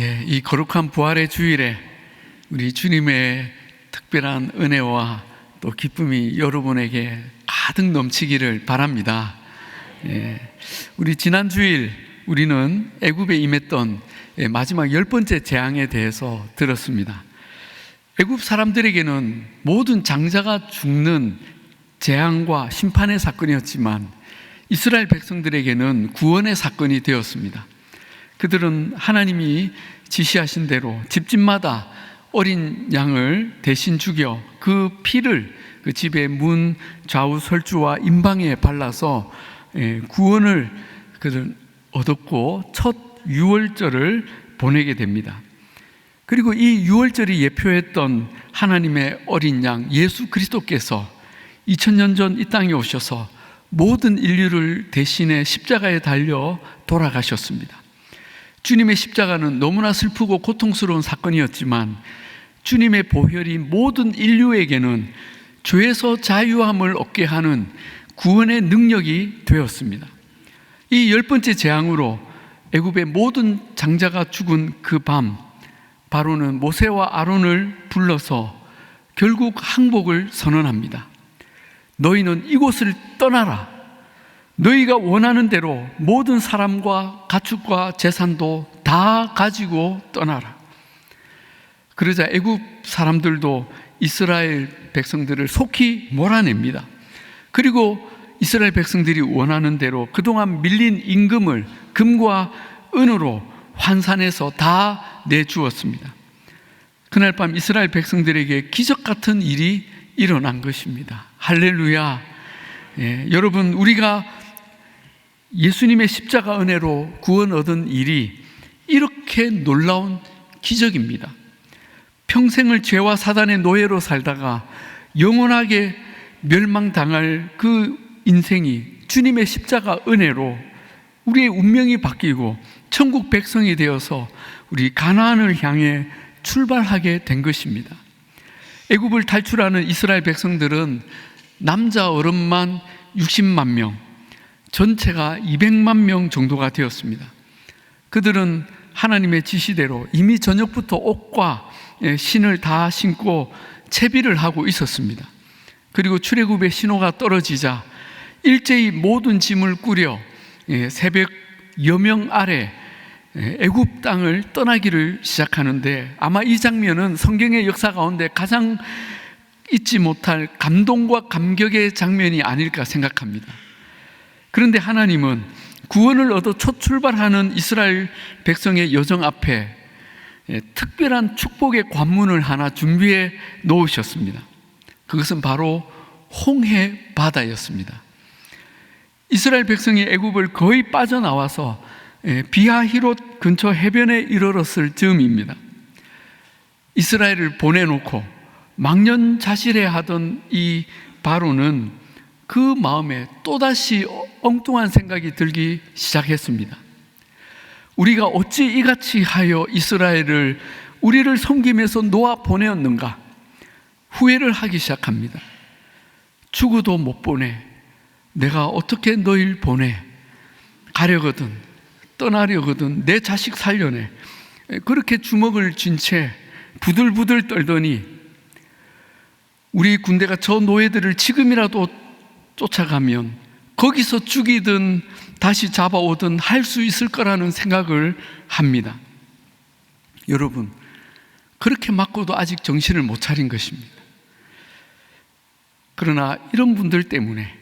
이 거룩한 부활의 주일에 우리 주님의 특별한 은혜와 또 기쁨이 여러분에게 가득 넘치기를 바랍니다. 우리 지난 주일 우리는 애굽에 임했던 마지막 10번째 재앙에 대해서 들었습니다. 애굽 사람들에게는 모든 장자가 죽는 재앙과 심판의 사건이었지만 이스라엘 백성들에게는 구원의 사건이 되었습니다. 그들은 하나님이 지시하신 대로 집집마다 어린 양을 대신 죽여 그 피를 그 집의 문 좌우 설주와 임방에 발라서 구원을 그들 얻었고 첫 유월절을 보내게 됩니다. 그리고 이 유월절이 예표했던 하나님의 어린 양 예수 그리스도께서 2000년 전 이 땅에 오셔서 모든 인류를 대신해 십자가에 달려 돌아가셨습니다. 주님의 십자가는 너무나 슬프고 고통스러운 사건이었지만 주님의 보혈이 모든 인류에게는 죄에서 자유함을 얻게 하는 구원의 능력이 되었습니다. 이 10번째 재앙으로 애굽의 모든 장자가 죽은 그 밤, 바로는 모세와 아론을 불러서 결국 항복을 선언합니다. 너희는 이곳을 떠나라. 너희가 원하는 대로 모든 사람과 가축과 재산도 다 가지고 떠나라. 그러자 애굽 사람들도 이스라엘 백성들을 속히 몰아냅니다. 그리고 이스라엘 백성들이 원하는 대로 그동안 밀린 임금을 금과 은으로 환산해서 다 내주었습니다. 그날 밤 이스라엘 백성들에게 기적 같은 일이 일어난 것입니다. 할렐루야. 여러분, 우리가 예수님의 십자가 은혜로 구원 얻은 일이 이렇게 놀라운 기적입니다. 평생을 죄와 사단의 노예로 살다가 영원하게 멸망당할 그 인생이 주님의 십자가 은혜로 우리의 운명이 바뀌고 천국 백성이 되어서 우리 가나안을 향해 출발하게 된 것입니다. 애굽을 탈출하는 이스라엘 백성들은 남자 어른만 60만 명, 전체가 200만 명 정도가 되었습니다. 그들은 하나님의 지시대로 이미 저녁부터 옷과 신을 다 신고 채비를 하고 있었습니다. 그리고 출애굽의 신호가 떨어지자 일제히 모든 짐을 꾸려 새벽 여명 아래 애굽 땅을 떠나기를 시작하는데, 아마 이 장면은 성경의 역사 가운데 가장 잊지 못할 감동과 감격의 장면이 아닐까 생각합니다. 그런데 하나님은 구원을 얻어 첫 출발하는 이스라엘 백성의 여정 앞에 특별한 축복의 관문을 하나 준비해 놓으셨습니다. 그것은 바로 홍해 바다였습니다. 이스라엘 백성이 애굽을 거의 빠져나와서 비하히롯 근처 해변에 이르렀을 즈음입니다. 이스라엘을 보내놓고 망연자실해하던 이 바로는 그 마음에 또다시 엉뚱한 생각이 들기 시작했습니다. 우리가 어찌 이같이 하여 이스라엘을 우리를 섬김에서 놓아 보내었는가? 후회를 하기 시작합니다. 죽어도 못 보내. 내가 어떻게 너희를 보내? 가려거든, 떠나려거든, 내 자식 살려내. 그렇게 주먹을 쥔 채 부들부들 떨더니 우리 군대가 저 노예들을 지금이라도 쫓아가면 거기서 죽이든 다시 잡아오든 할 수 있을 거라는 생각을 합니다. 여러분, 그렇게 맞고도 아직 정신을 못 차린 것입니다. 그러나 이런 분들 때문에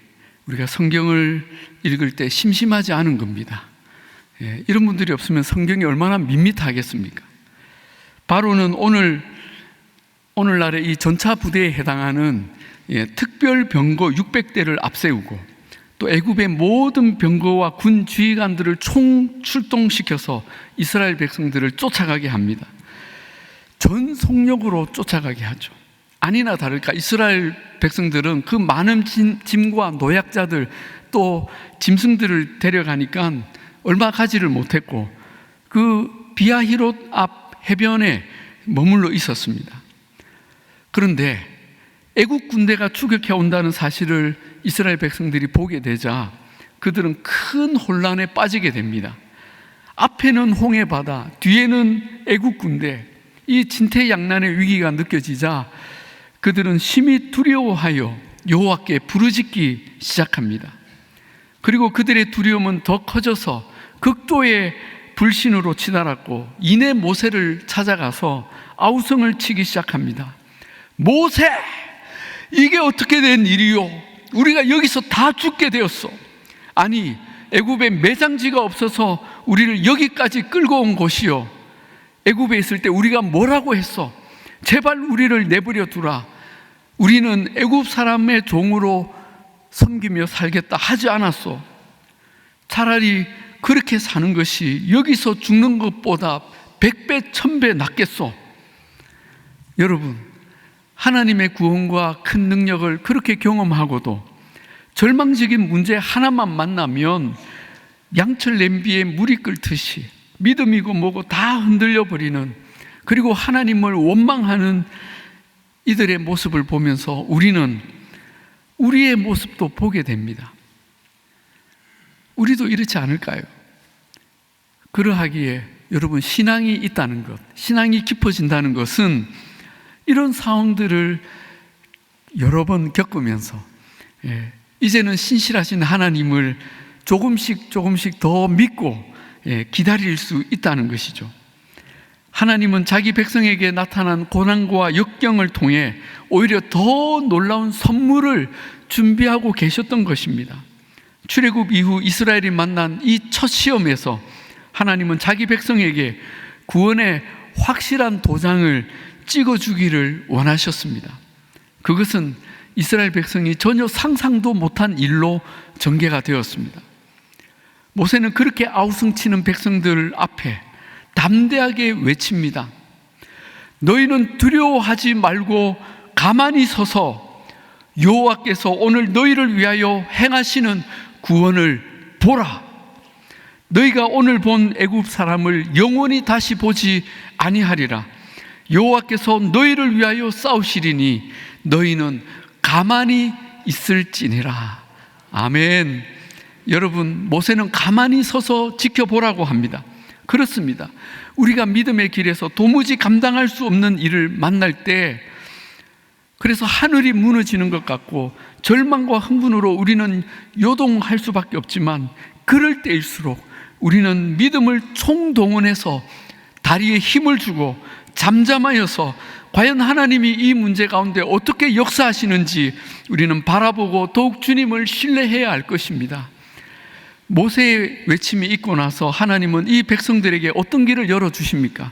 우리가 성경을 읽을 때 심심하지 않은 겁니다. 이런 분들이 없으면 성경이 얼마나 밋밋하겠습니까? 바로는 오늘날의 이 전차 부대에 해당하는 특별 병거 600대를 앞세우고 또 애굽의 모든 병거와 군 지휘관들을 총 출동시켜서 이스라엘 백성들을 쫓아가게 합니다. 전 속력으로 쫓아가게 하죠. 아니나 다를까 이스라엘 백성들은 그 많은 짐과 노약자들 또 짐승들을 데려가니까 얼마 가지를 못했고 그 비하히롯 앞 해변에 머물러 있었습니다. 그런데 애국 군대가 추격해 온다는 사실을 이스라엘 백성들이 보게 되자 그들은 큰 혼란에 빠지게 됩니다. 앞에는 홍해 바다, 뒤에는 애국 군대, 이 진퇴양난의 위기가 느껴지자 그들은 심히 두려워하여 여호와께 부르짖기 시작합니다. 그리고 그들의 두려움은 더 커져서 극도의 불신으로 치달았고 이내 모세를 찾아가서 아우성을 치기 시작합니다. 모세, 이게 어떻게 된 일이요? 우리가 여기서 다 죽게 되었어. 아니, 애굽에 매장지가 없어서 우리를 여기까지 끌고 온 곳이요, 애굽에 있을 때 우리가 뭐라고 했어? 제발 우리를 내버려 두라. 우리는 애굽 사람의 종으로 섬기며 살겠다 하지 않았어. 차라리 그렇게 사는 것이 여기서 죽는 것보다 100배, 1000배 낫겠어. 여러분, 하나님의 구원과 큰 능력을 그렇게 경험하고도 절망적인 문제 하나만 만나면 양철 냄비에 물이 끓듯이 믿음이고 뭐고 다 흔들려 버리는, 그리고 하나님을 원망하는 이들의 모습을 보면서 우리는 우리의 모습도 보게 됩니다. 우리도 이렇지 않을까요? 그러하기에 여러분, 신앙이 있다는 것, 신앙이 깊어진다는 것은 이런 상황들을 여러 번 겪으면서 이제는 신실하신 하나님을 조금씩 더 믿고 기다릴 수 있다는 것이죠. 하나님은 자기 백성에게 나타난 고난과 역경을 통해 오히려 더 놀라운 선물을 준비하고 계셨던 것입니다. 출애굽 이후 이스라엘이 만난 이 첫 시험에서 하나님은 자기 백성에게 구원의 확실한 도장을 찍어주기를 원하셨습니다. 그것은 이스라엘 백성이 전혀 상상도 못한 일로 전개가 되었습니다. 모세는 그렇게 아우성치는 백성들 앞에 담대하게 외칩니다. 너희는 두려워하지 말고 가만히 서서 여호와께서 오늘 너희를 위하여 행하시는 구원을 보라. 너희가 오늘 본 애굽 사람을 영원히 다시 보지 아니하리라. 여호와께서 너희를 위하여 싸우시리니 너희는 가만히 있을지니라. 아멘. 여러분, 모세는 가만히 서서 지켜보라고 합니다. 그렇습니다. 우리가 믿음의 길에서 도무지 감당할 수 없는 일을 만날 때, 그래서 하늘이 무너지는 것 같고 절망과 흥분으로 우리는 요동할 수밖에 없지만, 그럴 때일수록 우리는 믿음을 총동원해서 다리에 힘을 주고 잠잠하여서 과연 하나님이 이 문제 가운데 어떻게 역사하시는지 우리는 바라보고 더욱 주님을 신뢰해야 할 것입니다. 모세의 외침이 있고 나서 하나님은 이 백성들에게 어떤 길을 열어주십니까?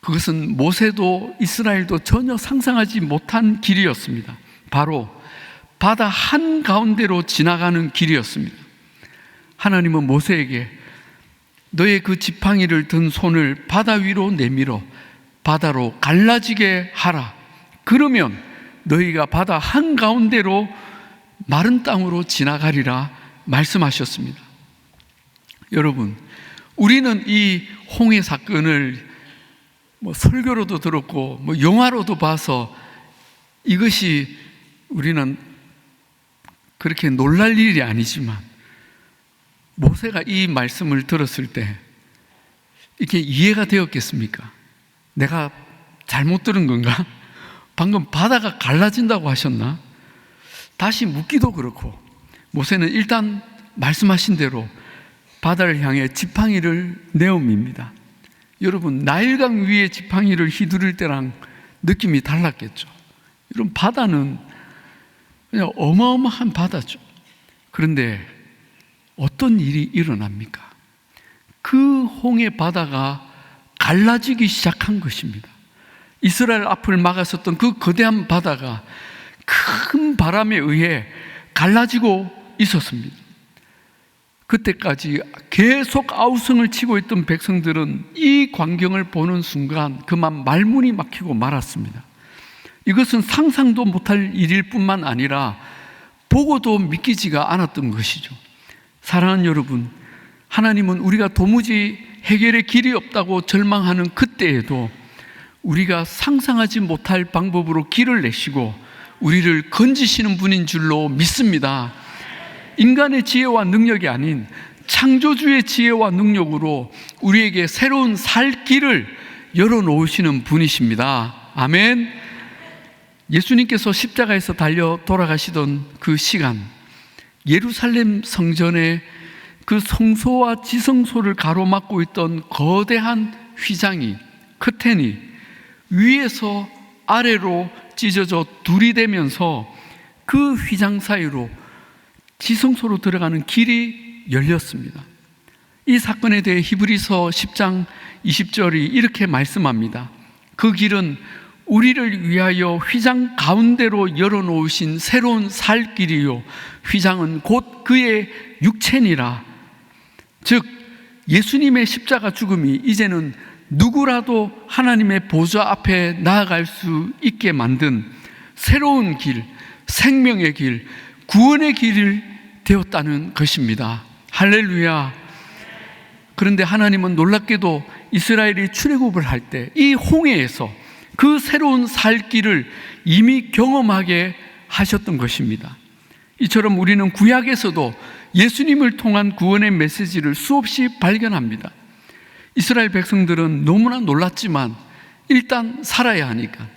그것은 모세도 이스라엘도 전혀 상상하지 못한 길이었습니다. 바로 바다 한가운데로 지나가는 길이었습니다. 하나님은 모세에게 너의 그 지팡이를 든 손을 바다 위로 내밀어 바다로 갈라지게 하라. 그러면 너희가 바다 한가운데로 마른 땅으로 지나가리라 말씀하셨습니다. 여러분, 우리는 이 홍해 사건을 설교로도 들었고 영화로도 봐서 이것이 우리는 그렇게 놀랄 일이 아니지만, 모세가 이 말씀을 들었을 때 이게 이해가 되었겠습니까? 내가 잘못 들은 건가? 방금 바다가 갈라진다고 하셨나? 다시 묻기도 그렇고, 모세는 일단 말씀하신 대로 바다를 향해 지팡이를 내어밉니다. 여러분, 나일강 위에 지팡이를 휘두를 때랑 느낌이 달랐겠죠. 여러분, 바다는 그냥 어마어마한 바다죠. 그런데 어떤 일이 일어납니까? 그 홍해 바다가 갈라지기 시작한 것입니다. 이스라엘 앞을 막았었던 그 거대한 바다가 큰 바람에 의해 갈라지고 있었습니다. 그때까지 계속 아우성을 치고 있던 백성들은 이 광경을 보는 순간 그만 말문이 막히고 말았습니다. 이것은 상상도 못할 일일 뿐만 아니라 보고도 믿기지가 않았던 것이죠. 사랑하는 여러분, 하나님은 우리가 도무지 해결의 길이 없다고 절망하는 그때에도 우리가 상상하지 못할 방법으로 길을 내시고 우리를 건지시는 분인 줄로 믿습니다. 인간의 지혜와 능력이 아닌 창조주의 지혜와 능력으로 우리에게 새로운 살 길을 열어놓으시는 분이십니다. 아멘. 예수님께서 십자가에서 달려 돌아가시던 그 시간, 예루살렘 성전에 그 성소와 지성소를 가로막고 있던 거대한 휘장이, 커튼이 위에서 아래로 찢어져 둘이 되면서 그 휘장 사이로 지성소로 들어가는 길이 열렸습니다. 이 사건에 대해 히브리서 10장 20절이 이렇게 말씀합니다. 그 길은 우리를 위하여 휘장 가운데로 열어놓으신 새로운 살 길이요, 휘장은 곧 그의 육체니라. 즉 예수님의 십자가 죽음이 이제는 누구라도 하나님의 보좌 앞에 나아갈 수 있게 만든 새로운 길, 생명의 길, 구원의 길이 되었다는 것입니다. 할렐루야. 그런데 하나님은 놀랍게도 이스라엘이 출애굽을 할 때 이 홍해에서 그 새로운 살 길을 이미 경험하게 하셨던 것입니다. 이처럼 우리는 구약에서도 예수님을 통한 구원의 메시지를 수없이 발견합니다. 이스라엘 백성들은 너무나 놀랐지만 일단 살아야 하니까,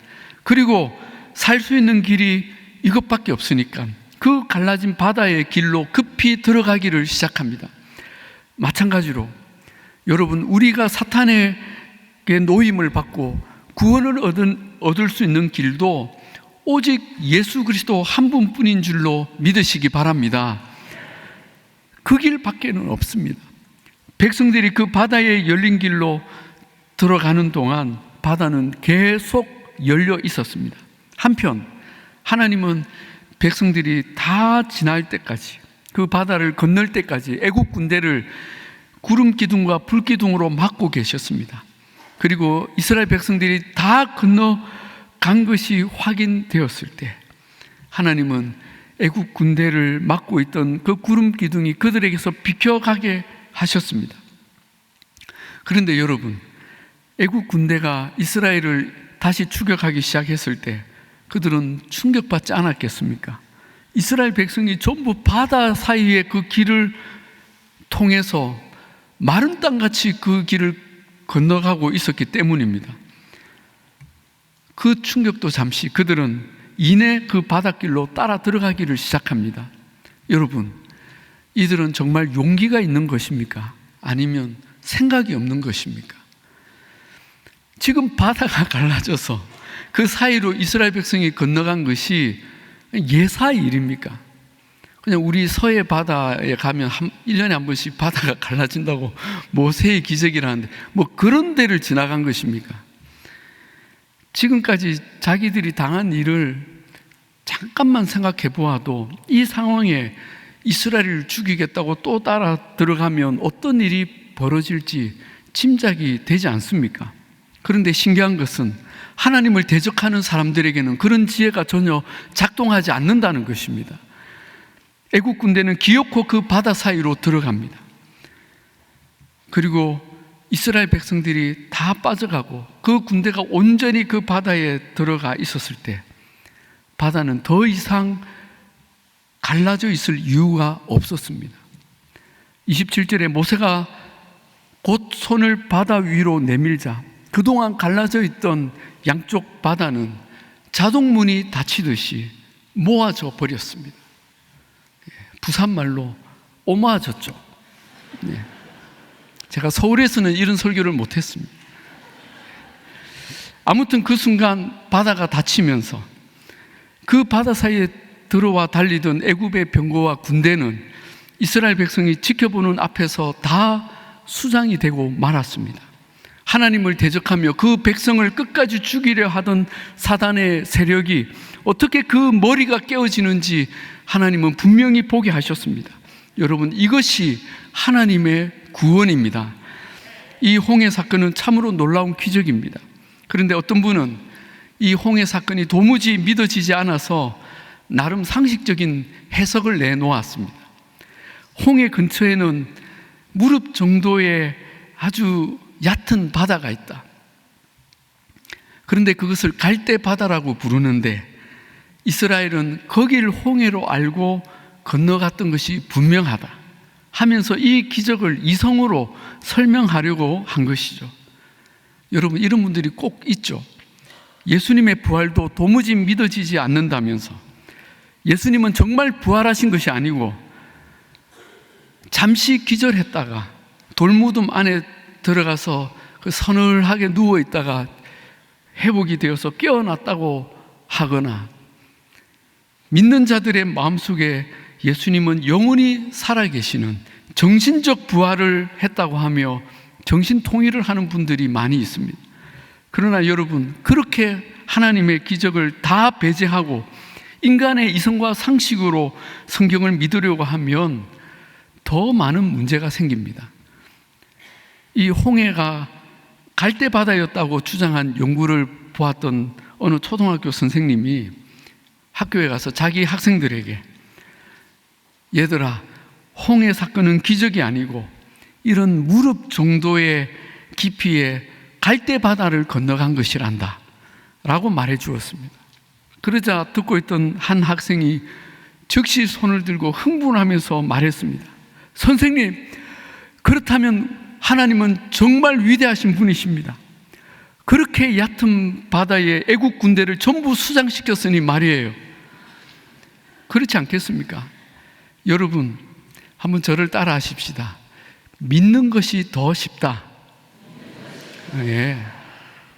그리고 살 수 있는 길이 이것밖에 없으니까 그 갈라진 바다의 길로 급히 들어가기를 시작합니다. 마찬가지로 여러분, 우리가 사탄에게 노임을 받고 구원을 얻을 수 있는 길도 오직 예수 그리스도 한 분뿐인 줄로 믿으시기 바랍니다. 그 길밖에는 없습니다. 백성들이 그 바다에 열린 길로 들어가는 동안 바다는 계속 열려 있었습니다. 한편 하나님은 백성들이 다 지날 때까지, 그 바다를 건널 때까지 애국 군대를 구름 기둥과 불 기둥으로 막고 계셨습니다. 그리고 이스라엘 백성들이 다 건너간 것이 확인되었을 때 하나님은 애국 군대를 막고 있던 그 구름 기둥이 그들에게서 비켜가게 하셨습니다. 그런데 여러분, 애국 군대가 이스라엘을 다시 추격하기 시작했을 때 그들은 충격받지 않았겠습니까? 이스라엘 백성이 전부 바다 사이의 그 길을 통해서 마른 땅같이 그 길을 건너가고 있었기 때문입니다. 그 충격도 잠시, 그들은 이내 그 바닷길로 따라 들어가기를 시작합니다. 여러분, 이들은 정말 용기가 있는 것입니까? 아니면 생각이 없는 것입니까? 지금 바다가 갈라져서 그 사이로 이스라엘 백성이 건너간 것이 예사의 일입니까? 그냥 우리 서해 바다에 가면 1년에 한 번씩 바다가 갈라진다고 모세의 기적이라는데 뭐 그런 데를 지나간 것입니까? 지금까지 자기들이 당한 일을 잠깐만 생각해 보아도 이 상황에 이스라엘을 죽이겠다고 또 따라 들어가면 어떤 일이 벌어질지 짐작이 되지 않습니까? 그런데 신기한 것은 하나님을 대적하는 사람들에게는 그런 지혜가 전혀 작동하지 않는다는 것입니다. 애국 군대는 기어코 그 바다 사이로 들어갑니다. 그리고 이스라엘 백성들이 다 빠져가고 그 군대가 온전히 그 바다에 들어가 있었을 때 바다는 더 이상 갈라져 있을 이유가 없었습니다. 27절에 모세가 곧 손을 바다 위로 내밀자 그동안 갈라져 있던 양쪽 바다는 자동문이 닫히듯이 모아져 버렸습니다. 부산말로 오마졌죠. 제가 서울에서는 이런 설교를 못했습니다. 아무튼 그 순간 바다가 닫히면서 그 바다 사이에 들어와 달리던 애굽의 병거와 군대는 이스라엘 백성이 지켜보는 앞에서 다 수장이 되고 말았습니다. 하나님을 대적하며 그 백성을 끝까지 죽이려 하던 사단의 세력이 어떻게 그 머리가 깨어지는지 하나님은 분명히 보게 하셨습니다. 여러분, 이것이 하나님의 구원입니다. 이 홍해 사건은 참으로 놀라운 기적입니다. 그런데 어떤 분은 이 홍해 사건이 도무지 믿어지지 않아서 나름 상식적인 해석을 내놓았습니다. 홍해 근처에는 무릎 정도의 아주 얕은 바다가 있다. 그런데 그것을 갈대 바다라고 부르는데 이스라엘은 거기를 홍해로 알고 건너갔던 것이 분명하다. 하면서 이 기적을 이성으로 설명하려고 한 것이죠. 여러분, 이런 분들이 꼭 있죠. 예수님의 부활도 도무지 믿어지지 않는다면서, 예수님은 정말 부활하신 것이 아니고 잠시 기절했다가 돌무덤 안에 들어가서 그 서늘하게 누워있다가 회복이 되어서 깨어났다고 하거나, 믿는 자들의 마음속에 예수님은 영원히 살아계시는 정신적 부활을 했다고 하며 정신통일을 하는 분들이 많이 있습니다. 그러나 여러분, 그렇게 하나님의 기적을 다 배제하고 인간의 이성과 상식으로 성경을 믿으려고 하면 더 많은 문제가 생깁니다. 이 홍해가 갈대바다였다고 주장한 연구를 보았던 어느 초등학교 선생님이 학교에 가서 자기 학생들에게, 얘들아, 홍해 사건은 기적이 아니고 이런 무릎 정도의 깊이의 갈대바다를 건너간 것이란다 라고 말해 주었습니다. 그러자 듣고 있던 한 학생이 즉시 손을 들고 흥분하면서 말했습니다. 선생님, 그렇다면 하나님은 정말 위대하신 분이십니다. 그렇게 얕은 바다에 애국 군대를 전부 수장시켰으니 말이에요. 그렇지 않겠습니까? 여러분, 한번 저를 따라 하십시다. 믿는 것이 더 쉽다. 예,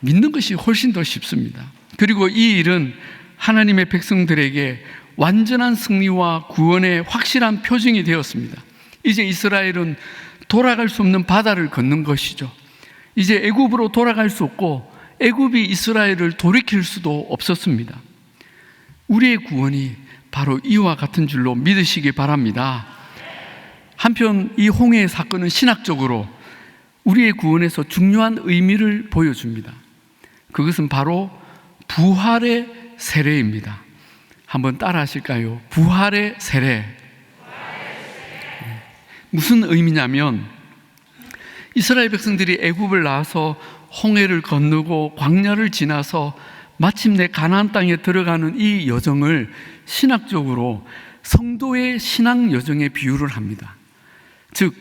믿는 것이 훨씬 더 쉽습니다. 그리고 이 일은 하나님의 백성들에게 완전한 승리와 구원의 확실한 표징이 되었습니다. 이제 이스라엘은 돌아갈 수 없는 바다를 걷는 것이죠. 이제 애굽으로 돌아갈 수 없고 애굽이 이스라엘을 돌이킬 수도 없었습니다. 우리의 구원이 바로 이와 같은 줄로 믿으시기 바랍니다. 한편 이 홍해의 사건은 신학적으로 우리의 구원에서 중요한 의미를 보여줍니다. 그것은 바로 부활의 세례입니다. 한번 따라 하실까요? 부활의 세례. 무슨 의미냐면, 이스라엘 백성들이 애굽을 나와서 홍해를 건너고 광야를 지나서 마침내 가나안 땅에 들어가는 이 여정을 신학적으로 성도의 신앙 여정에 비유를 합니다. 즉,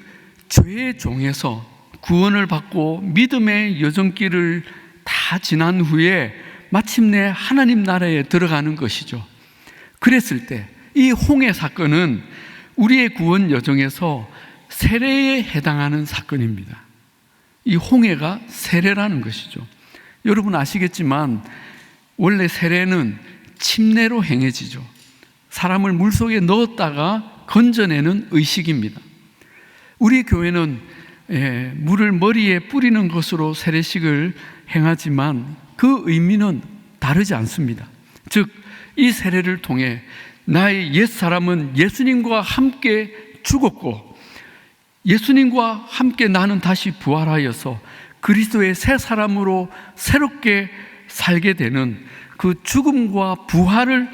죄의 종에서 구원을 받고 믿음의 여정길을 다 지난 후에 마침내 하나님 나라에 들어가는 것이죠. 그랬을 때 이 홍해 사건은 우리의 구원 여정에서 세례에 해당하는 사건입니다. 이 홍해가 세례라는 것이죠. 여러분 아시겠지만 원래 세례는 침례로 행해지죠. 사람을 물속에 넣었다가 건져내는 의식입니다. 우리 교회는 물을 머리에 뿌리는 것으로 세례식을 행하지만 그 의미는 다르지 않습니다. 즉, 이 세례를 통해 나의 옛사람은 예수님과 함께 죽었고 예수님과 함께 나는 다시 부활하여서 그리스도의 새 사람으로 새롭게 살게 되는 그 죽음과 부활을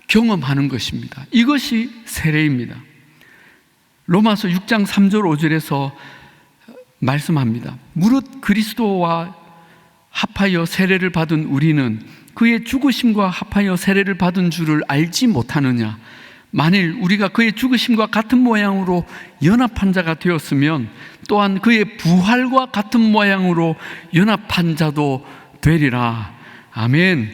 경험하는 것입니다. 이것이 세례입니다. 로마서 6장 3절 5절에서 말씀합니다. 무릇 그리스도와 합하여 세례를 받은 우리는 그의 죽으심과 합하여 세례를 받은 줄을 알지 못하느냐. 만일 우리가 그의 죽으심과 같은 모양으로 연합한 자가 되었으면 또한 그의 부활과 같은 모양으로 연합한 자도 되리라. 아멘.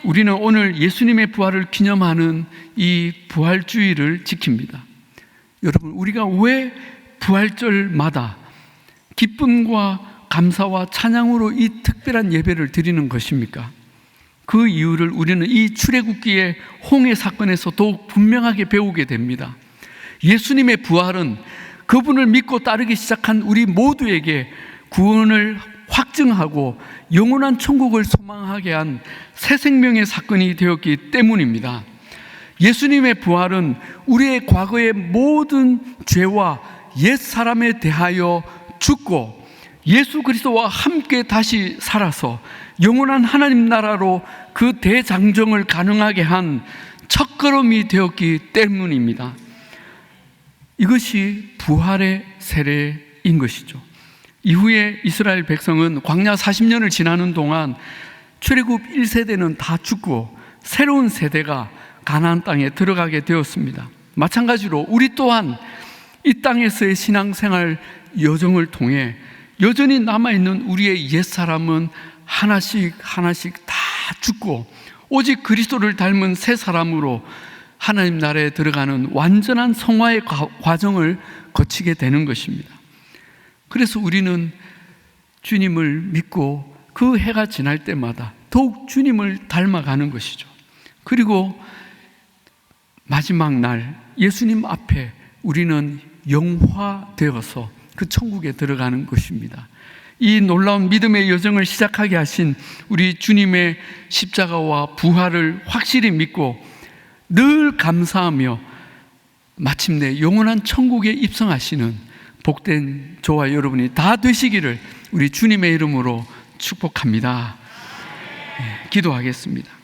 우리는 오늘 예수님의 부활을 기념하는 이 부활주의를 지킵니다. 여러분, 우리가 왜 부활절마다 기쁨과 감사와 찬양으로 이 특별한 예배를 드리는 것입니까? 그 이유를 우리는 이 출애굽기의 홍해 사건에서 더욱 분명하게 배우게 됩니다. 예수님의 부활은 그분을 믿고 따르기 시작한 우리 모두에게 구원을 확증하고 영원한 천국을 소망하게 한 새 생명의 사건이 되었기 때문입니다. 예수님의 부활은 우리의 과거의 모든 죄와 옛사람에 대하여 죽고 예수 그리스도와 함께 다시 살아서 영원한 하나님 나라로 그 대장정을 가능하게 한 첫걸음이 되었기 때문입니다. 이것이 부활의 세례인 것이죠. 이후에 이스라엘 백성은 광야 40년을 지나는 동안 출애굽 1세대는 다 죽고 새로운 세대가 가나안 땅에 들어가게 되었습니다. 마찬가지로 우리 또한 이 땅에서의 신앙생활 여정을 통해 여전히 남아있는 우리의 옛사람은 하나씩 다 죽고 오직 그리스도를 닮은 새 사람으로 하나님 나라에 들어가는 완전한 성화의 과정을 거치게 되는 것입니다. 그래서 우리는 주님을 믿고 그 해가 지날 때마다 더욱 주님을 닮아가는 것이죠. 그리고 마지막 날 예수님 앞에 우리는 영화되어서 그 천국에 들어가는 것입니다. 이 놀라운 믿음의 여정을 시작하게 하신 우리 주님의 십자가와 부활을 확실히 믿고 늘 감사하며 마침내 영원한 천국에 입성하시는 복된 저와 여러분이 다 되시기를 우리 주님의 이름으로 축복합니다. 기도하겠습니다.